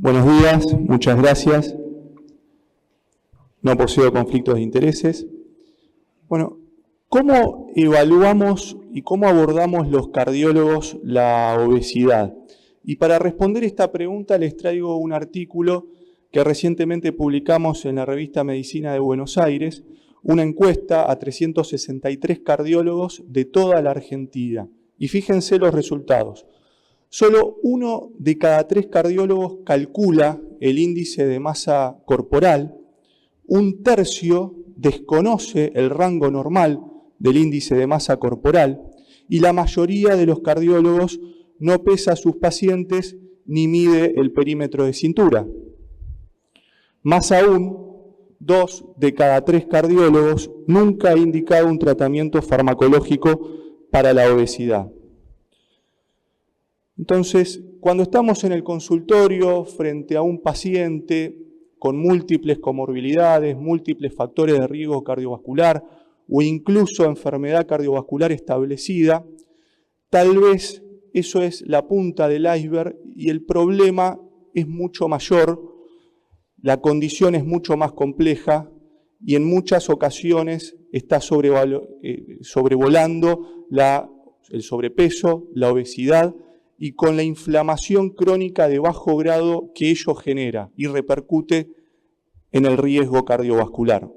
Buenos días, muchas gracias. No poseo conflictos de intereses. Bueno, ¿cómo evaluamos y cómo abordamos los cardiólogos la obesidad? Y para responder esta pregunta les traigo un artículo que recientemente publicamos en la revista Medicina de Buenos Aires, una encuesta a 363 cardiólogos de toda la Argentina. Y fíjense los resultados. Solo 1 de cada 3 cardiólogos calcula el índice de masa corporal, 1/3 desconoce el rango normal del índice de masa corporal y la mayoría de los cardiólogos no pesa a sus pacientes ni mide el perímetro de cintura. Más aún, 2 de cada 3 cardiólogos nunca ha indicado un tratamiento farmacológico para la obesidad. Entonces, cuando estamos en el consultorio frente a un paciente con múltiples comorbilidades, múltiples factores de riesgo cardiovascular o incluso enfermedad cardiovascular establecida, tal vez eso es la punta del iceberg y el problema es mucho mayor, la condición es mucho más compleja y en muchas ocasiones está sobrevolando el sobrepeso, la obesidad, y con la inflamación crónica de bajo grado que ello genera y repercute en el riesgo cardiovascular.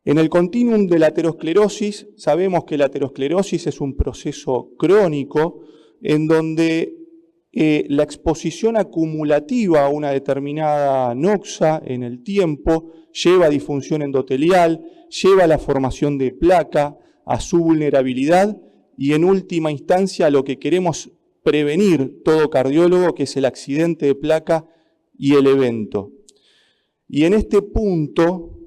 En el continuum de la aterosclerosis, sabemos que la aterosclerosis es un proceso crónico en donde la exposición acumulativa a una determinada noxa en el tiempo lleva a disfunción endotelial, lleva a la formación de placa, a su vulnerabilidad, y en última instancia lo que queremos prevenir todo cardiólogo, que es el accidente de placa y el evento. Y en este punto,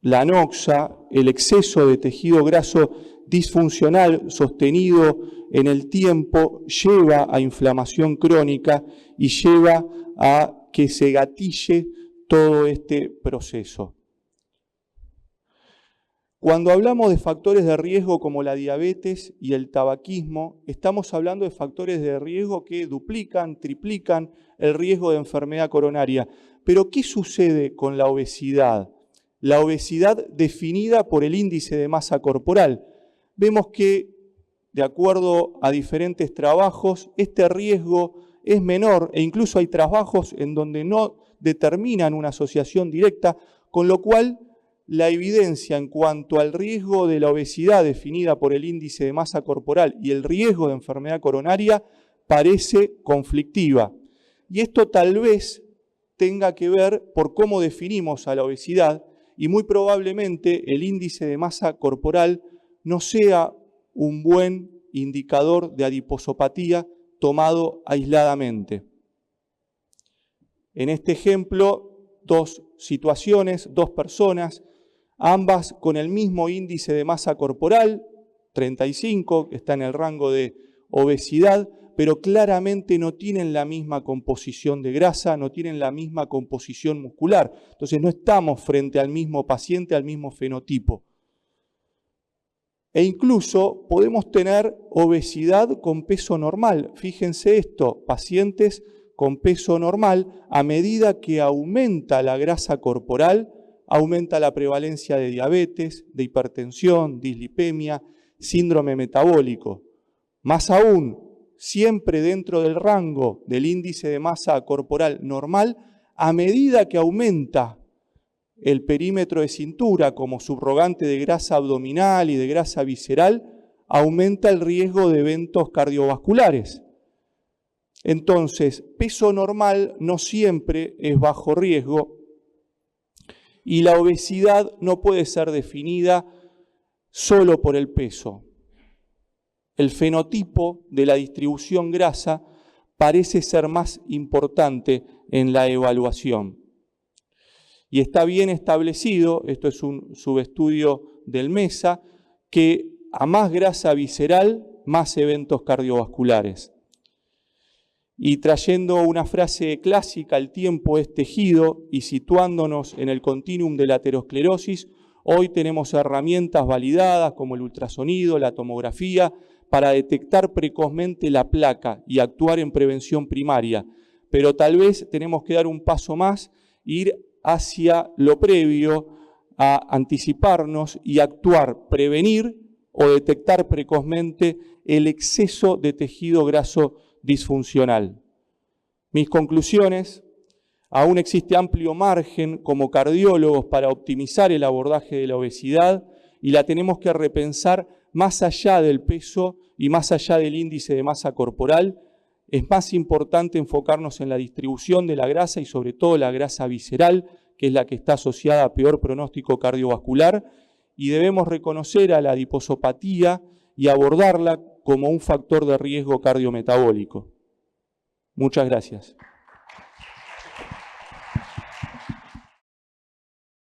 la noxa, el exceso de tejido graso disfuncional sostenido en el tiempo, lleva a inflamación crónica y lleva a que se gatille todo este proceso. Cuando hablamos de factores de riesgo como la diabetes y el tabaquismo, estamos hablando de factores de riesgo que duplican, triplican el riesgo de enfermedad coronaria. Pero ¿qué sucede con la obesidad? La obesidad definida por el índice de masa corporal. Vemos que, de acuerdo a diferentes trabajos, este riesgo es menor e incluso hay trabajos en donde no determinan una asociación directa, con lo cual la evidencia en cuanto al riesgo de la obesidad definida por el índice de masa corporal y el riesgo de enfermedad coronaria parece conflictiva. Y esto tal vez tenga que ver por cómo definimos a la obesidad y muy probablemente el índice de masa corporal no sea un buen indicador de adiposopatía tomado aisladamente. En este ejemplo, 2 situaciones, 2 personas, ambas con el mismo índice de masa corporal, 35, que está en el rango de obesidad, pero claramente no tienen la misma composición de grasa, no tienen la misma composición muscular. Entonces no estamos frente al mismo paciente, al mismo fenotipo. E incluso podemos tener obesidad con peso normal. Fíjense esto, pacientes con peso normal, a medida que aumenta la grasa corporal, aumenta la prevalencia de diabetes, de hipertensión, dislipemia, síndrome metabólico. Más aún, siempre dentro del rango del índice de masa corporal normal, a medida que aumenta el perímetro de cintura como subrogante de grasa abdominal y de grasa visceral, aumenta el riesgo de eventos cardiovasculares. Entonces, peso normal no siempre es bajo riesgo y la obesidad no puede ser definida solo por el peso. El fenotipo de la distribución grasa parece ser más importante en la evaluación. Y está bien establecido, esto es un subestudio del MESA, que a más grasa visceral, más eventos cardiovasculares. Y trayendo una frase clásica, el tiempo es tejido, y situándonos en el continuum de la aterosclerosis, hoy tenemos herramientas validadas como el ultrasonido, la tomografía, para detectar precozmente la placa y actuar en prevención primaria. pero tal vez tenemos que dar un paso más, ir hacia lo previo, a anticiparnos y actuar, prevenir o detectar precozmente el exceso de tejido graso disfuncional. Mis conclusiones: aún existe amplio margen como cardiólogos para optimizar el abordaje de la obesidad y la tenemos que repensar más allá del peso y más allá del índice de masa corporal. Es más importante enfocarnos en la distribución de la grasa y sobre todo la grasa visceral, que es la que está asociada a peor pronóstico cardiovascular, y debemos reconocer a la adiposopatía y abordarla como un factor de riesgo cardiometabólico. Muchas gracias.